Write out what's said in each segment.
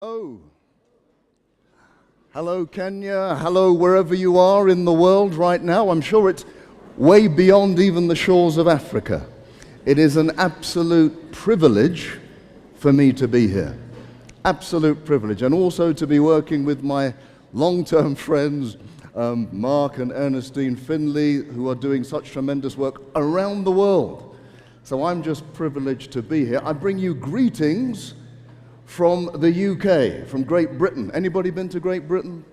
Oh, hello Kenya, hello wherever you are in the world right now. I'm sure it's way beyond even the shores of Africa. It is an absolute privilege for me to be here. Absolute privilege. And also to be working with my long-term friends, Mark and Ernestine Finley, who are doing such tremendous work around the world. So I'm just privileged to be here. I bring you greetings from the UK, from Great Britain. Anybody been to Great Britain?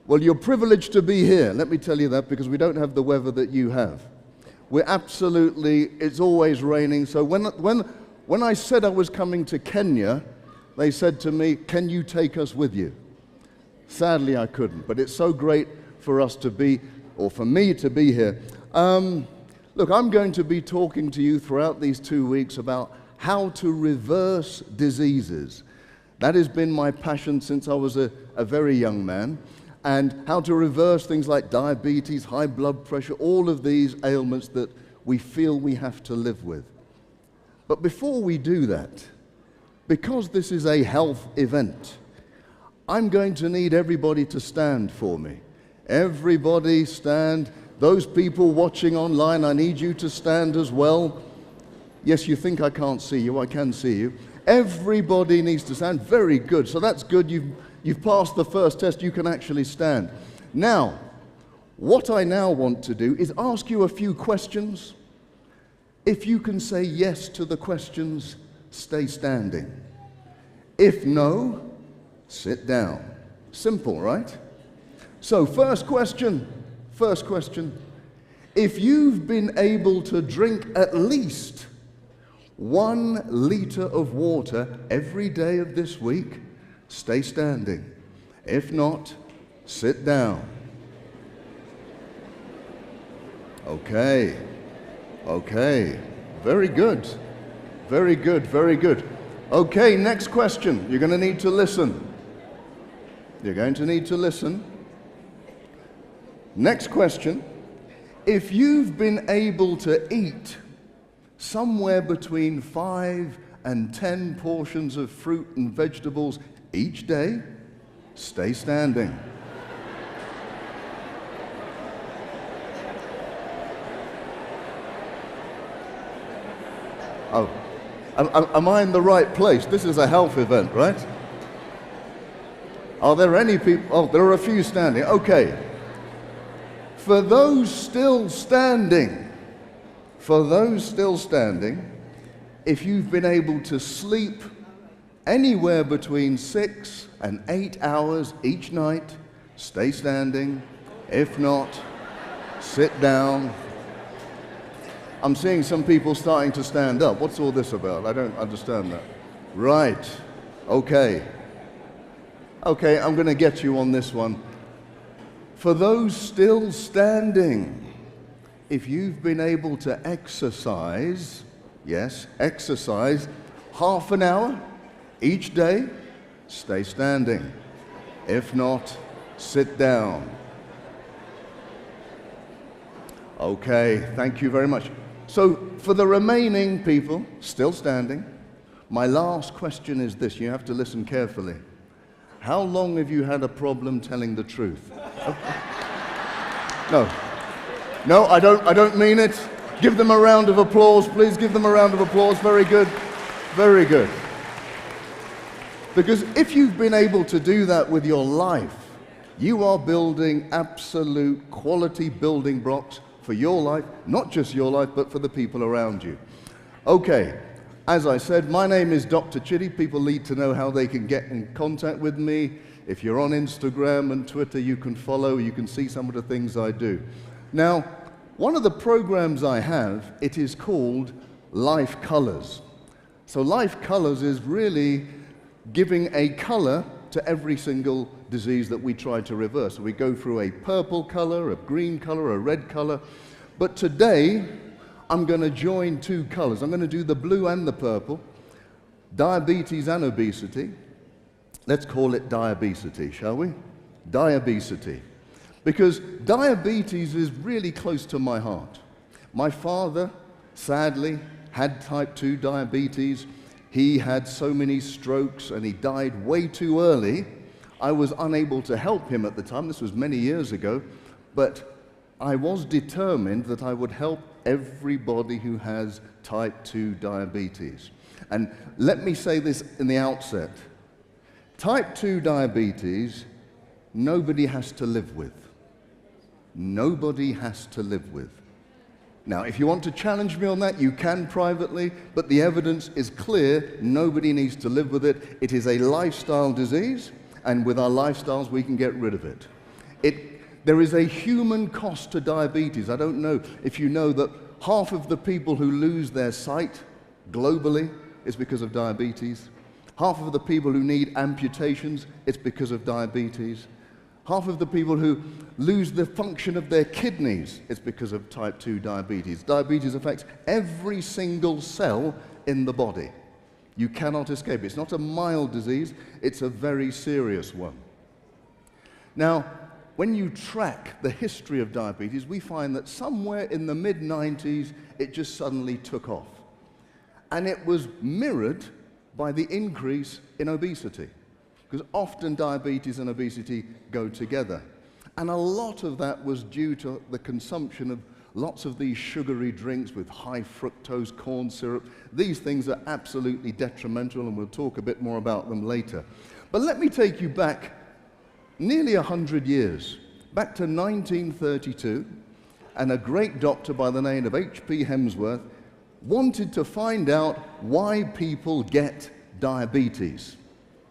Well, you're privileged to be here. Let me tell you that, because we don't have the weather that you have. It's always raining. So when I said I was coming to Kenya, they said to me, "Can you take us with you?" Sadly, I couldn't, but it's so great for us to be, or for me to be here. Look, I'm going to be talking to you throughout these 2 weeks about how to reverse diseases. That has been my passion since I was a very young man, and how to reverse things like diabetes, high blood pressure, all of these ailments that we feel we have to live with. But before we do that, because this is a health event, I'm going to need everybody to stand for me. Everybody stand. Those people watching online, I need you to stand as well. Yes, you think I can't see you, I can see you. Everybody needs to stand. Very good. So that's good. You've passed the first test. You can actually stand. Now, what I now want to do is ask you a few questions. If you can say yes to the questions, stay standing. If no, sit down. Simple, right? So first question. If you've been able to drink at least 1 liter of water every day of this week, stay standing. If not, sit down. Okay. Very good. Okay, next question. You're going to need to listen. Next question. If you've been able to eat somewhere between 5 and 10 portions of fruit and vegetables each day, stay standing. Oh, am I in the right place? This is a health event, right? Are there any people? Oh, there are a few standing. Okay. For those still standing, if you've been able to sleep anywhere between 6 and 8 hours each night, stay standing. If not, sit down. I'm seeing some people starting to stand up. What's all this about? I don't understand that. Right. Okay, I'm going to get you on this one. For those still standing, if you've been able to exercise, half an hour each day, stay standing. If not, sit down. Okay, thank you very much. So for the remaining people still standing, my last question is this. You have to listen carefully. How long have you had a problem telling the truth? No, I don't mean it. Give them a round of applause, please. Give them a round of applause. Very good. Because if you've been able to do that with your life, you are building absolute quality building blocks for your life, not just your life, but for the people around you. Okay, as I said, my name is Dr. Chidi. People need to know how they can get in contact with me. If you're on Instagram and Twitter, you can follow, you can see some of the things I do. Now, one of the programs I have, it is called Life Colors. So Life Colors is really giving a color to every single disease that we try to reverse. So we go through a purple color, a green color, a red color. But today, I'm going to join 2 colors. I'm going to do the blue and the purple, diabetes and obesity. Let's call it diabesity, shall we? Diabesity. Because diabetes is really close to my heart. My father, sadly, had type 2 diabetes. He had so many strokes and he died way too early. I was unable to help him at the time. This was many years ago, but I was determined that I would help everybody who has type 2 diabetes. And let me say this in the outset. Type 2 diabetes, nobody has to live with. Nobody has to live with. Now, if you want to challenge me on that, you can privately, but the evidence is clear. Nobody needs to live with it. It is a lifestyle disease, and with our lifestyles, we can get rid of it. There is a human cost to diabetes. I don't know if you know that half of the people who lose their sight globally is because of diabetes. Half of the people who need amputations, it's because of diabetes. Half of the people who lose the function of their kidneys, it's because of type 2 diabetes. Diabetes affects every single cell in the body. You cannot escape. It's not a mild disease, it's a very serious one. Now, when you track the history of diabetes, we find that somewhere in the mid-90s, it just suddenly took off. And it was mirrored by the increase in obesity, because often diabetes and obesity go together. And a lot of that was due to the consumption of lots of these sugary drinks with high fructose corn syrup. These things are absolutely detrimental, and we'll talk a bit more about them later. But let me take you back nearly 100 years, back to 1932, and a great doctor by the name of H.P. Hemsworth wanted to find out why people get diabetes.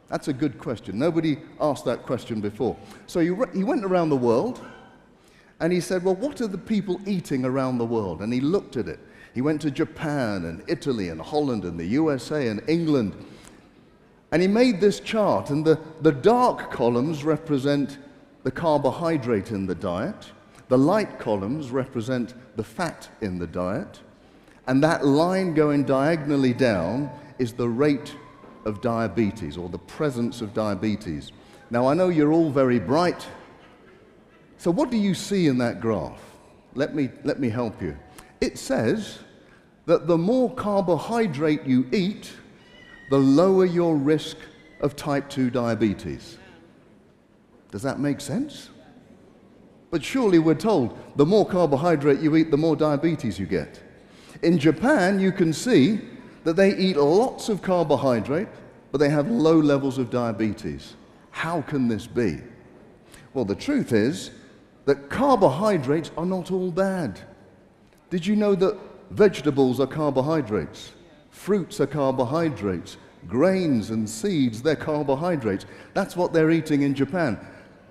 That's a good question. Nobody asked that question before. So he went around the world and he said, well, what are the people eating around the world? And he looked at it. He went to Japan and Italy and Holland and the USA and England. And he made this chart, and the dark columns represent the carbohydrate in the diet. The light columns represent the fat in the diet. And that line going diagonally down is the rate of diabetes, or the presence of diabetes. Now, I know you're all very bright. So what do you see in that graph? Let me help you. It says that the more carbohydrate you eat, the lower your risk of type 2 diabetes. Does that make sense? But surely we're told the more carbohydrate you eat, the more diabetes you get. In Japan, you can see that they eat lots of carbohydrate, but they have low levels of diabetes. How can this be? Well, the truth is that carbohydrates are not all bad. Did you know that vegetables are carbohydrates? Fruits are carbohydrates. Grains and seeds, they're carbohydrates. That's what they're eating in Japan.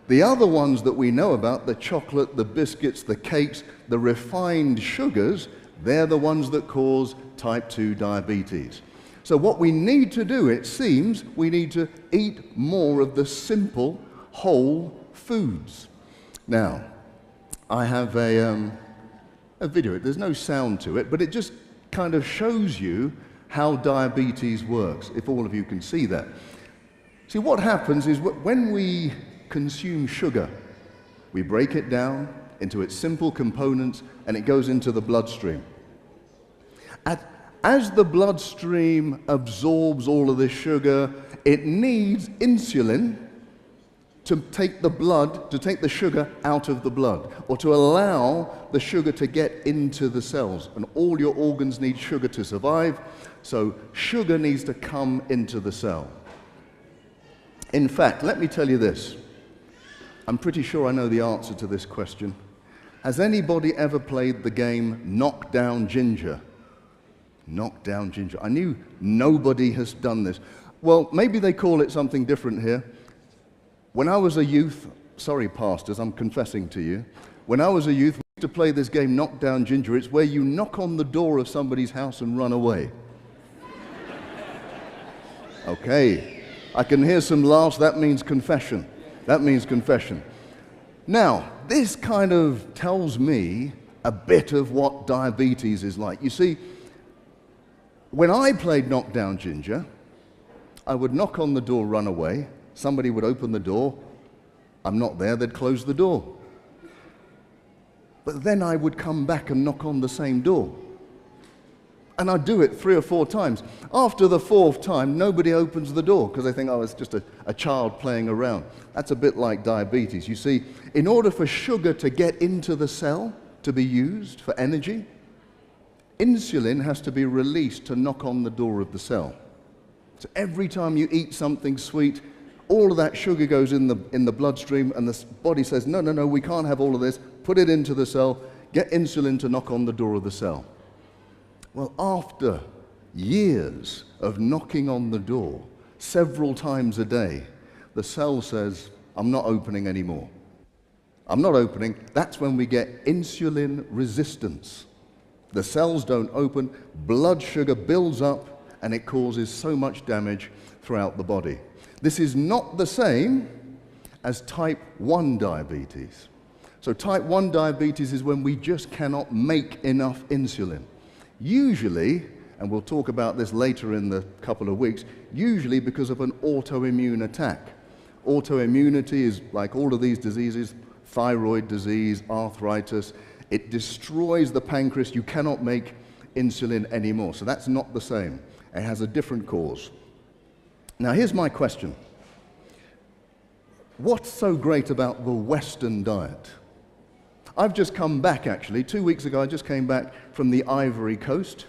The other ones that we know about, the chocolate, the biscuits, the cakes, the refined sugars, they're the ones that cause type 2 diabetes. So what we need to do, it seems, we need to eat more of the simple, whole foods. Now, I have a video. There's no sound to it, but it just kind of shows you how diabetes works, if all of you can see that. See, what happens is when we consume sugar, we break it down into its simple components, and it goes into the bloodstream. As the bloodstream absorbs all of this sugar, it needs insulin to take the sugar out of the blood, or to allow the sugar to get into the cells. And all your organs need sugar to survive, so sugar needs to come into the cell. In fact, let me tell you this. I'm pretty sure I know the answer to this question. Has anybody ever played the game Knock Down Ginger? Knock Down Ginger. I knew nobody has done this. Well, maybe they call it something different here. When I was a youth, sorry pastors, I'm confessing to you. When I was a youth, we used to play this game Knock Down Ginger. It's where you knock on the door of somebody's house and run away. Okay, I can hear some laughs. That means confession. That means confession. Now, this kind of tells me a bit of what diabetes is like. You see, when I played Knock Down Ginger, I would knock on the door, run away. Somebody would open the door. I'm not there, they'd close the door. But then I would come back and knock on the same door. And I do it 3 or 4 times. After the 4th time, nobody opens the door because they think, oh, it's just a child playing around. That's a bit like diabetes. You see, in order for sugar to get into the cell to be used for energy, insulin has to be released to knock on the door of the cell. So every time you eat something sweet, all of that sugar goes in the bloodstream, and the body says, no, no, no, we can't have all of this. Put it into the cell, get insulin to knock on the door of the cell. Well, after years of knocking on the door several times a day, the cell says, I'm not opening anymore. I'm not opening. That's when we get insulin resistance. The cells don't open, blood sugar builds up, and it causes so much damage throughout the body. This is not the same as type 1 diabetes. So type 1 diabetes is when we just cannot make enough insulin. Usually, and we'll talk about this later in the couple of weeks, usually because of an autoimmune attack. Autoimmunity is like all of these diseases, thyroid disease, arthritis. It destroys the pancreas. You cannot make insulin anymore. So that's not the same. It has a different cause. Now here's my question. What's so great about the Western diet? I've just come back, actually. 2 weeks ago, I just came back from the Ivory Coast,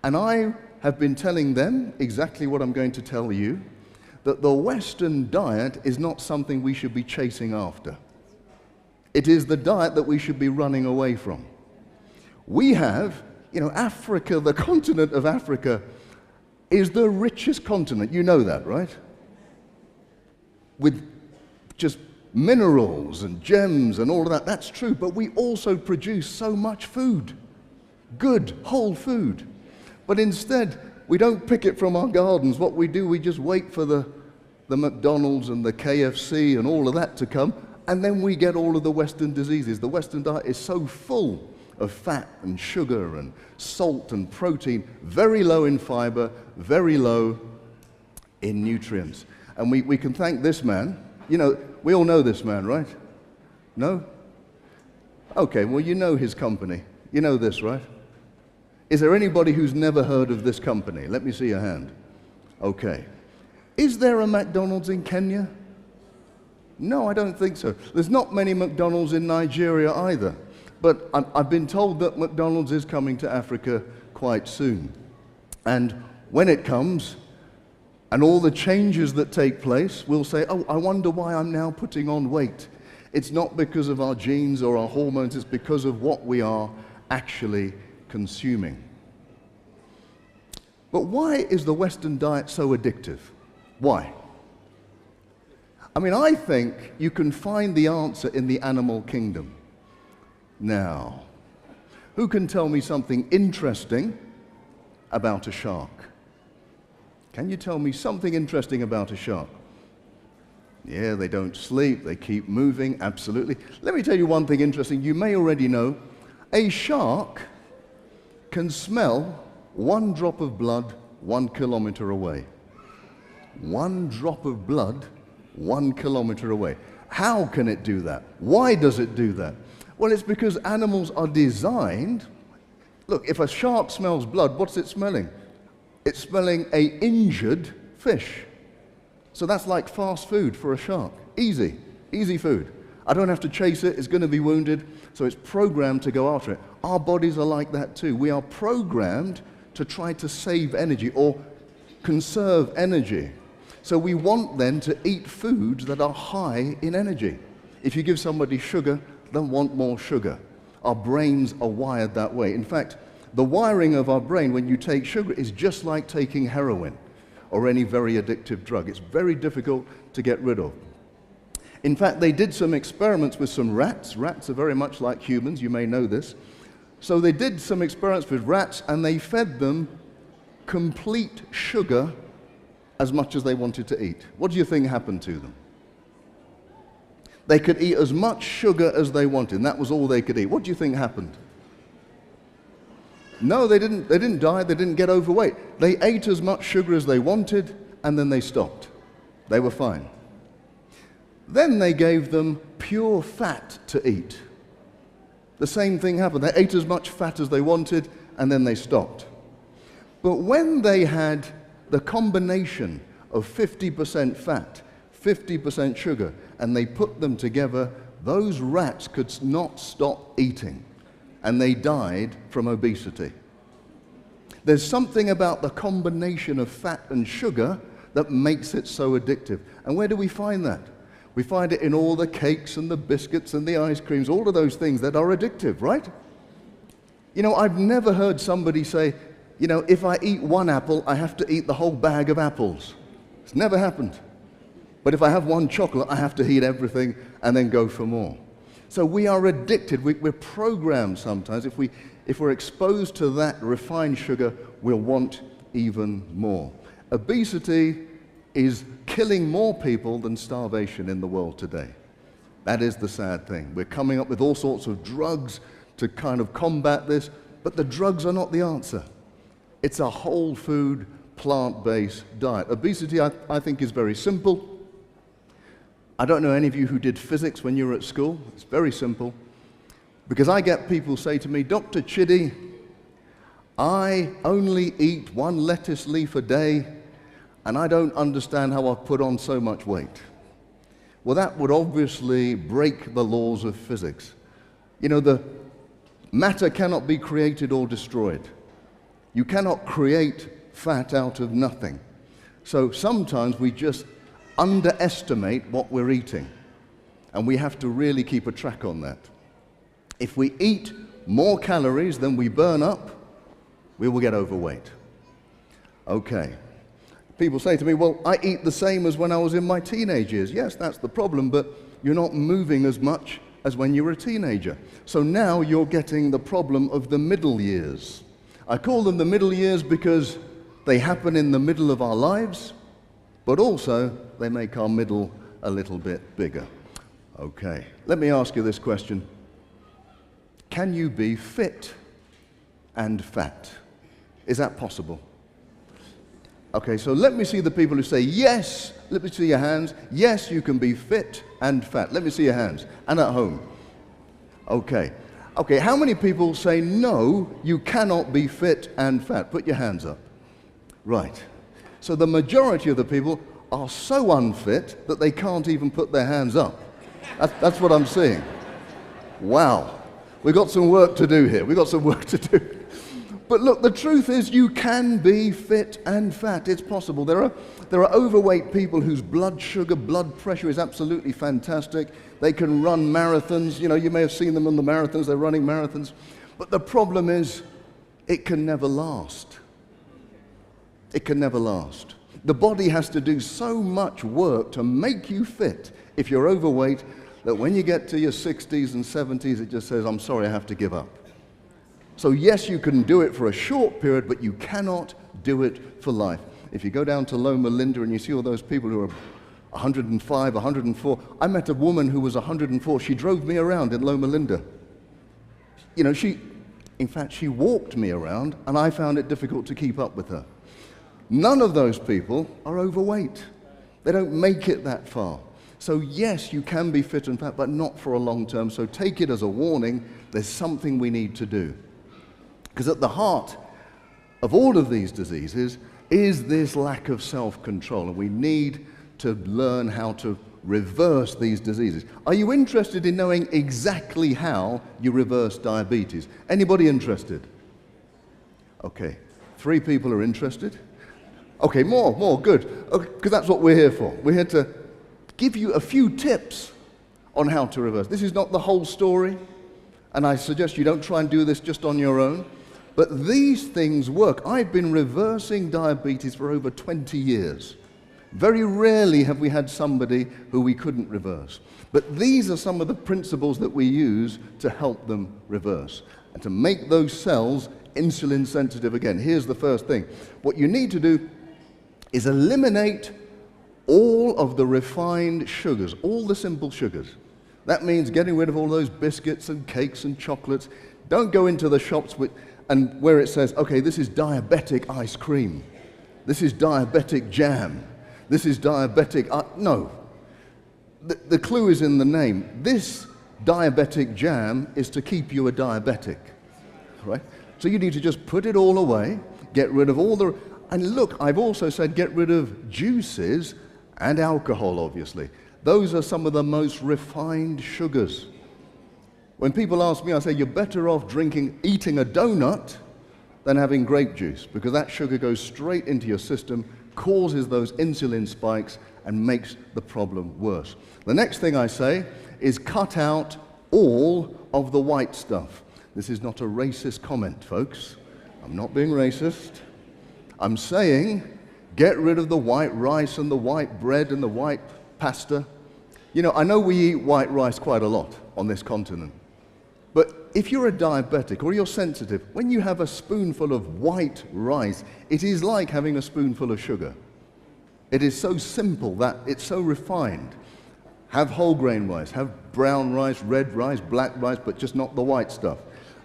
and I have been telling them exactly what I'm going to tell you, that the Western diet is not something we should be chasing after. It is the diet that we should be running away from. We have, Africa, the continent of Africa, is the richest continent. You know that, right? With just minerals and gems and all of that. That's true, but we also produce so much food. Good, whole food. But instead, we don't pick it from our gardens. What we do, we just wait for the McDonald's and the KFC and all of that to come, and then we get all of the Western diseases. The Western diet is so full of fat and sugar and salt and protein, very low in fiber, very low in nutrients. And we can thank this man. We all know this man, right? No? Okay, well, you know his company. You know this, right? Is there anybody who's never heard of this company? Let me see your hand. Okay. Is there a McDonald's in Kenya? No, I don't think so. There's not many McDonald's in Nigeria either. But I've been told that McDonald's is coming to Africa quite soon. And when it comes, and all the changes that take place, we'll say, oh, I wonder why I'm now putting on weight. It's not because of our genes or our hormones, it's because of what we are actually consuming. But why is the Western diet so addictive? Why? I think you can find the answer in the animal kingdom. Now, who can tell me something interesting about a shark? Can you tell me something interesting about a shark? Yeah, they don't sleep, they keep moving, absolutely. Let me tell you one thing interesting you may already know. A shark can smell 1 drop of blood 1 kilometer away. 1 drop of blood 1 kilometer away. How can it do that? Why does it do that? Well, it's because animals are designed. Look, if a shark smells blood, what's it smelling? It's smelling an injured fish. So that's like fast food for a shark. Easy food. I don't have to chase it, it's going to be wounded, so it's programmed to go after it. Our bodies are like that too. We are programmed to try to save energy or conserve energy. So we want then to eat foods that are high in energy. If you give somebody sugar, they'll want more sugar. Our brains are wired that way. In fact, the wiring of our brain when you take sugar is just like taking heroin or any very addictive drug. It's very difficult to get rid of. In fact, they did some experiments with some rats. Rats are very much like humans, you may know this. So they did some experiments with rats and they fed them complete sugar as much as they wanted to eat. What do you think happened to them? They could eat as much sugar as they wanted, and that was all they could eat. What do you think happened? No, they didn't die, they didn't get overweight. They ate as much sugar as they wanted, and then they stopped. They were fine. Then they gave them pure fat to eat. The same thing happened. They ate as much fat as they wanted, and then they stopped. But when they had the combination of 50% fat, 50% sugar, and they put them together, those rats could not stop eating, and they died from obesity. There's something about the combination of fat and sugar that makes it so addictive. And where do we find that? We find it in all the cakes and the biscuits and the ice creams, all of those things that are addictive, right? You know, I've never heard somebody say, you know, if I eat one apple, I have to eat the whole bag of apples. It's never happened. But if I have one chocolate, I have to eat everything and then go for more. So we are addicted. We're programmed sometimes. If we're exposed to that refined sugar, we'll want even more. Obesity is killing more people than starvation in the world today. That is the sad thing. We're coming up with all sorts of drugs to kind of combat this, but the drugs are not the answer. It's a whole food, plant-based diet. Obesity, I think, is very simple. I don't know any of you who did physics when you were at school. It's very simple. Because I get people say to me, Dr. Chidi, I only eat one lettuce leaf a day, and I don't understand how I've put on so much weight. Well, that would obviously break the laws of physics. You know, the matter cannot be created or destroyed. You cannot create fat out of nothing. So sometimes we just underestimate what we're eating, and we have to really keep a track on that. If we eat more calories than we burn up, we will get overweight. Okay. People say to me, well, I eat the same as when I was in my teenage years. Yes, that's the problem, but you're not moving as much as when you were a teenager. So now you're getting the problem of the middle years. I call them the middle years because they happen in the middle of our lives, but also they make our middle a little bit bigger. Okay, let me ask you this question. Can you be fit and fat? Is that possible? Okay, so let me see the people who say yes. Let me see your hands. Yes, you can be fit and fat. Let me see your hands. And at home. Okay. Okay, how many people say no, you cannot be fit and fat? Put your hands up. Right. So the majority of the people are so unfit that they can't even put their hands up. That's what I'm seeing. Wow. We've got some work to do here. We've got some work to do. But look, the truth is you can be fit and fat. It's possible. There are overweight people whose blood sugar, blood pressure is absolutely fantastic. They can run marathons. You know, you may have seen them on the marathons. They're running marathons. But the problem is it can never last. It can never last. The body has to do so much work to make you fit if you're overweight that when you get to your 60s and 70s, it just says, I'm sorry, I have to give up. So yes, you can do it for a short period, but you cannot do it for life. If you go down to Loma Linda and you see all those people who are 105, 104. I met a woman who was 104. She drove me around in Loma Linda. You know, in fact, she walked me around, and I found it difficult to keep up with her. None of those people are overweight. They don't make it that far. So yes, you can be fit and fat, but not for a long term. So take it as a warning. There's something we need to do. Because at the heart of all of these diseases is this lack of self-control, and we need to learn how to reverse these diseases. Are you interested in knowing exactly how you reverse diabetes? Anybody interested? Okay, 3 people are interested. Okay, more, good. Because that's what we're here for. We're here to give you a few tips on how to reverse. This is not the whole story, and I suggest you don't try and do this just on your own. But these things work. I've been reversing diabetes for over 20 years. Very rarely have we had somebody who we couldn't reverse. But these are some of the principles that we use to help them reverse and to make those cells insulin sensitive again. Here's the first thing. What you need to do is eliminate all of the refined sugars, all the simple sugars. That means getting rid of all those biscuits and cakes and chocolates. Don't go into the shops and where it says, okay, this is diabetic ice cream. This is diabetic jam. This is diabetic, no. The clue is in the name. This diabetic jam is to keep you a diabetic, right? So you need to just put it all away. get rid of all the... And look, I've also said get rid of juices and alcohol, obviously. Those are some of the most refined sugars. When people ask me, I say, you're better off eating a donut than having grape juice, because that sugar goes straight into your system, causes those insulin spikes, and makes the problem worse. The next thing I say is cut out all of the white stuff. This is not a racist comment, folks. I'm not being racist. I'm saying get rid of the white rice and the white bread and the white pasta. You know, I know we eat white rice quite a lot on this continent. But if you're a diabetic or you're sensitive, when you have a spoonful of white rice, it is like having a spoonful of sugar. It is so simple, that it's so refined. Have whole grain rice, have brown rice, red rice, black rice, but just not the white stuff.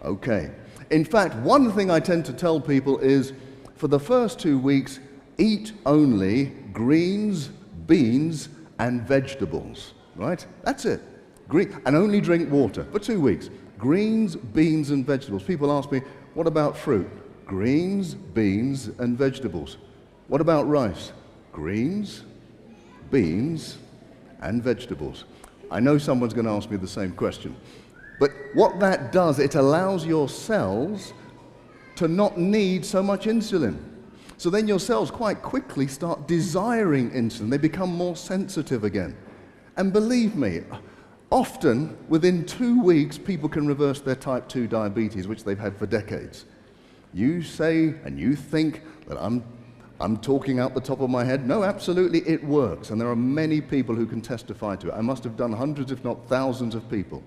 Okay. In fact, one thing I tend to tell people is, for the first 2 weeks, eat only greens, beans, and vegetables. Right? That's it. And only drink water for 2 weeks. Greens, beans, and vegetables. People ask me, what about fruit? Greens, beans, and vegetables. What about rice? Greens, beans, and vegetables. I know someone's going to ask me the same question. But what that does, it allows your cells to not need so much insulin. So then your cells quite quickly start desiring insulin. They become more sensitive again. And believe me, often, within 2 weeks, people can reverse their type 2 diabetes, which they've had for decades. You say and you think that I'm talking out the top of my head. No, absolutely, it works. And there are many people who can testify to it. I must have done hundreds, if not thousands of people.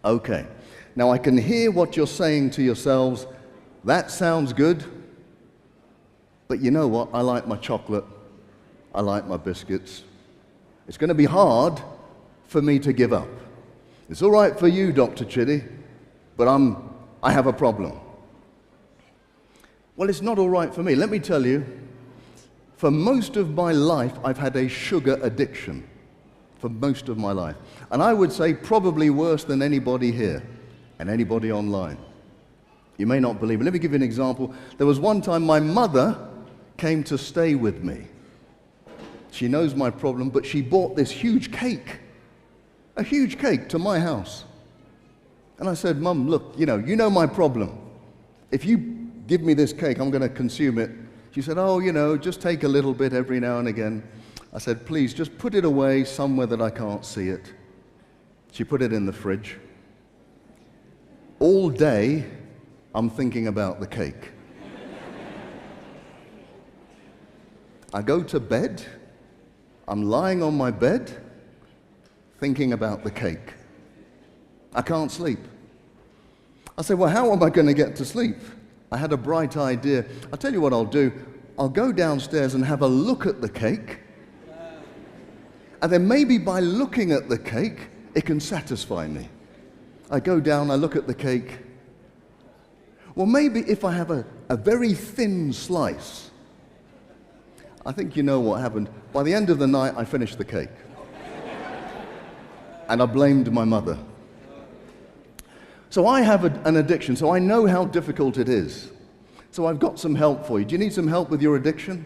Okay. Now, I can hear what you're saying to yourselves. That sounds good. But you know what? I like my chocolate. I like my biscuits. It's going to be hard for me to give up. It's all right for you, Dr. Chidi, but I have a problem. Well, it's not all right for me. Let me tell you, for most of my life, I've had a sugar addiction. For most of my life. And I would say probably worse than anybody here and anybody online. You may not believe it. Let me give you an example. There was one time my mother came to stay with me. She knows my problem, but she bought this huge cake. A huge cake to my house. And I said, Mum, look, you know my problem. If you give me this cake, I'm going to consume it. She said, oh, just take a little bit every now and again. I said, please, just put it away somewhere that I can't see it. She put it in the fridge. All day, I'm thinking about the cake. I go to bed. I'm lying on my bed, thinking about the cake. I can't sleep. I said, well, how am I going to get to sleep? I had a bright idea. I'll tell you what I'll do. I'll go downstairs and have a look at the cake. And then maybe by looking at the cake, it can satisfy me. I go down, I look at the cake. Well, maybe if I have a very thin slice, I think you know what happened. By the end of the night, I finished the cake. And I blamed my mother. So I have an addiction, so I know how difficult it is. So I've got some help for you. Do you need some help with your addiction?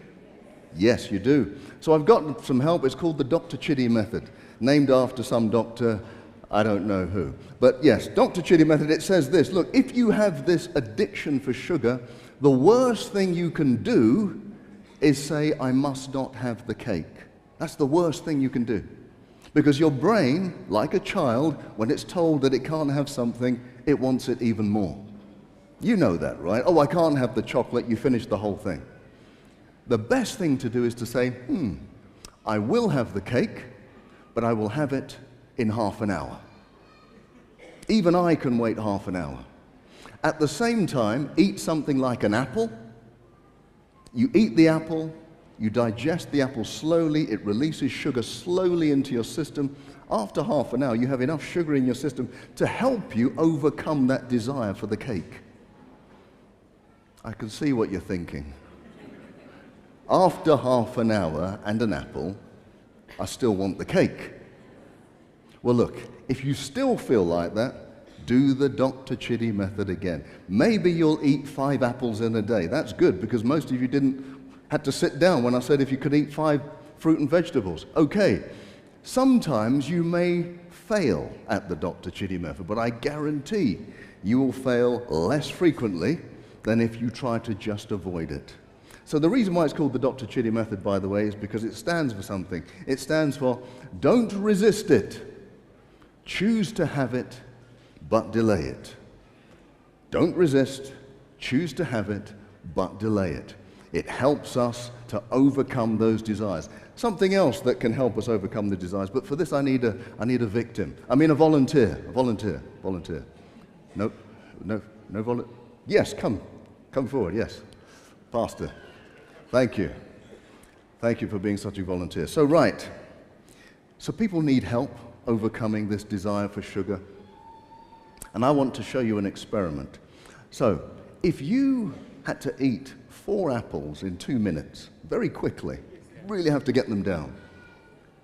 Yes, you do. So I've got some help. It's called the Dr. Chidi method, named after some doctor, I don't know who. But yes, Dr. Chidi method, it says this. Look, if you have this addiction for sugar, the worst thing you can do is say, I must not have the cake. That's the worst thing you can do. Because your brain, like a child, when it's told that it can't have something, it wants it even more. You know that, right? Oh, I can't have the chocolate. You finish the whole thing. The best thing to do is to say, I will have the cake, but I will have it in half an hour. Even I can wait half an hour. At the same time, eat something like an apple. You eat the apple, you digest the apple slowly, it releases sugar slowly into your system. After half an hour, you have enough sugar in your system to help you overcome that desire for the cake. I can see what you're thinking. After half an hour and an apple, I still want the cake. Well, look, if you still feel like that, do the Dr. Chidi method again. Maybe you'll eat 5 apples in a day. That's good, because most of you had to sit down when I said if you could eat 5 fruit and vegetables. Okay, sometimes you may fail at the Dr. Chidi method, but I guarantee you will fail less frequently than if you try to just avoid it. So the reason why it's called the Dr. Chidi method, by the way, is because it stands for something. It stands for don't resist it, choose to have it, but delay it. Don't resist, choose to have it, but delay it. It helps us to overcome those desires. Something else that can help us overcome the desires, but for this I need a volunteer. No volunteer. Yes, come forward, yes. Pastor, thank you. Thank you for being such a volunteer. So people need help overcoming this desire for sugar. And I want to show you an experiment. So, if you had to eat 4 apples in 2 minutes, very quickly, really have to get them down,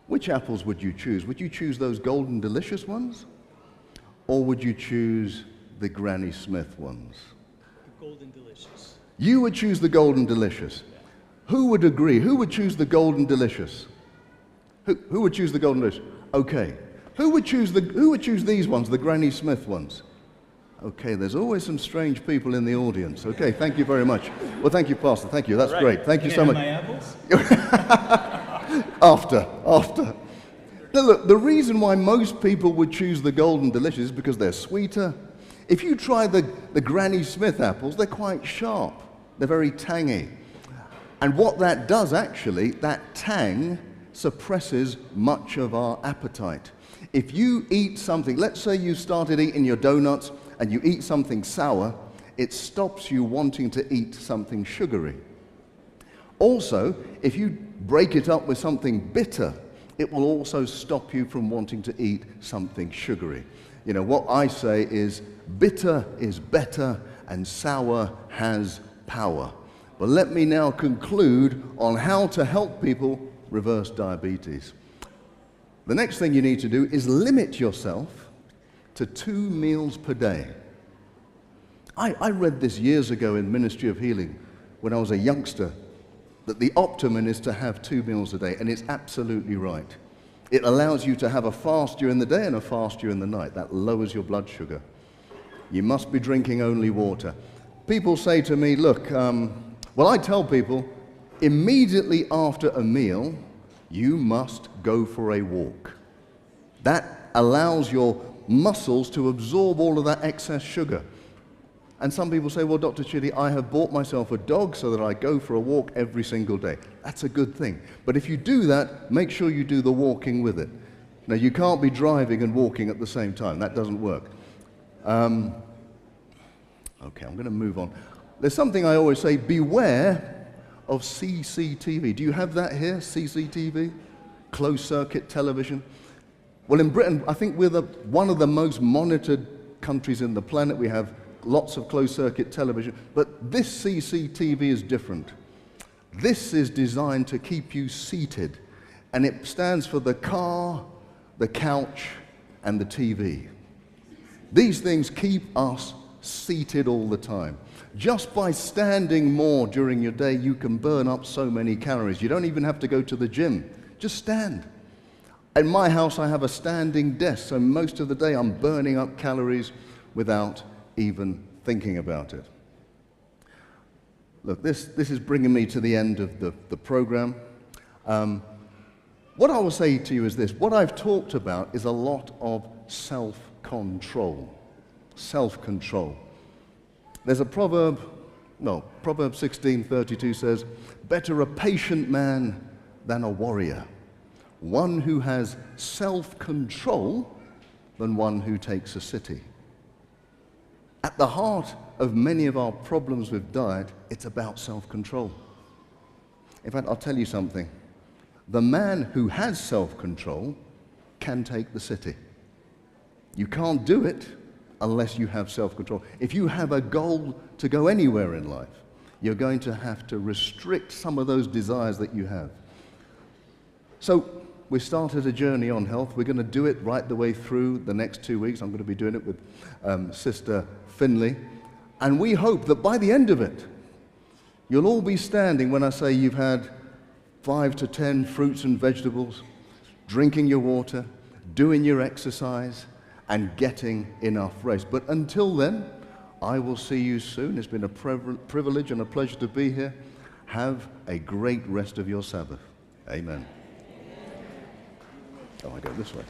which apples would you choose? Would you choose those golden delicious ones? Or would you choose the Granny Smith ones? The golden delicious. You would choose the golden delicious. Who would agree? Who would choose the golden delicious? Who would choose the golden delicious? Okay. Who would choose these ones, the Granny Smith ones? Okay, there's always some strange people in the audience. Okay, thank you very much. Well, thank you, Pastor. Thank you. That's great. Thank you so much. My apples? After. Now look, the reason why most people would choose the golden delicious is because they're sweeter. If you try the Granny Smith apples, they're quite sharp. They're very tangy. And what that does actually, that tang suppresses much of our appetite. If you eat something, let's say you started eating your donuts and you eat something sour, it stops you wanting to eat something sugary. Also, if you break it up with something bitter, it will also stop you from wanting to eat something sugary. You know, what I say is bitter is better and sour has power. But let me now conclude on how to help people reverse diabetes. The next thing you need to do is limit yourself to 2 meals per day. I read this years ago in Ministry of Healing when I was a youngster, that the optimum is to have 2 meals a day, and it's absolutely right. It allows you to have a fast during the day and a fast during the night. That lowers your blood sugar. You must be drinking only water. People say to me, look, I tell people, immediately after a meal, you must go for a walk. That allows your muscles to absorb all of that excess sugar. And some people say, well, Dr. Chidi, I have bought myself a dog so that I go for a walk every single day. That's a good thing. But if you do that, make sure you do the walking with it. Now, you can't be driving and walking at the same time. That doesn't work. Okay, I'm going to move on. There's something I always say, beware of CCTV. Do you have that here, CCTV? Closed circuit television. Well, in Britain, I think we're one of the most monitored countries in the planet. We have lots of closed circuit television, but this CCTV is different. This is designed to keep you seated, and it stands for the car, the couch, and the TV. These things keep us seated all the time. Just by standing more during your day, you can burn up so many calories. You don't even have to go to the gym. Just stand. In my house, I have a standing desk, so most of the day I'm burning up calories without even thinking about it. Look, this is bringing me to the end of the program. What I will say to you is this. What I've talked about is a lot of self-control. Self-control. There's a proverb, Proverb 16:32 says, better a patient man than a warrior. One who has self-control than one who takes a city. At the heart of many of our problems with diet, it's about self-control. In fact, I'll tell you something. The man who has self-control can take the city. You can't do it unless you have self-control. If you have a goal to go anywhere in life, you're going to have to restrict some of those desires that you have. So we started a journey on health. We're going to do it right the way through the next 2 weeks. I'm going to be doing it with Sister Finley. And we hope that by the end of it, you'll all be standing when I say you've had 5 to 10 fruits and vegetables, drinking your water, doing your exercise, and getting enough rest. But until then, I will see you soon. It's been a privilege and a pleasure to be here. Have a great rest of your Sabbath. Amen. Oh, I go this way.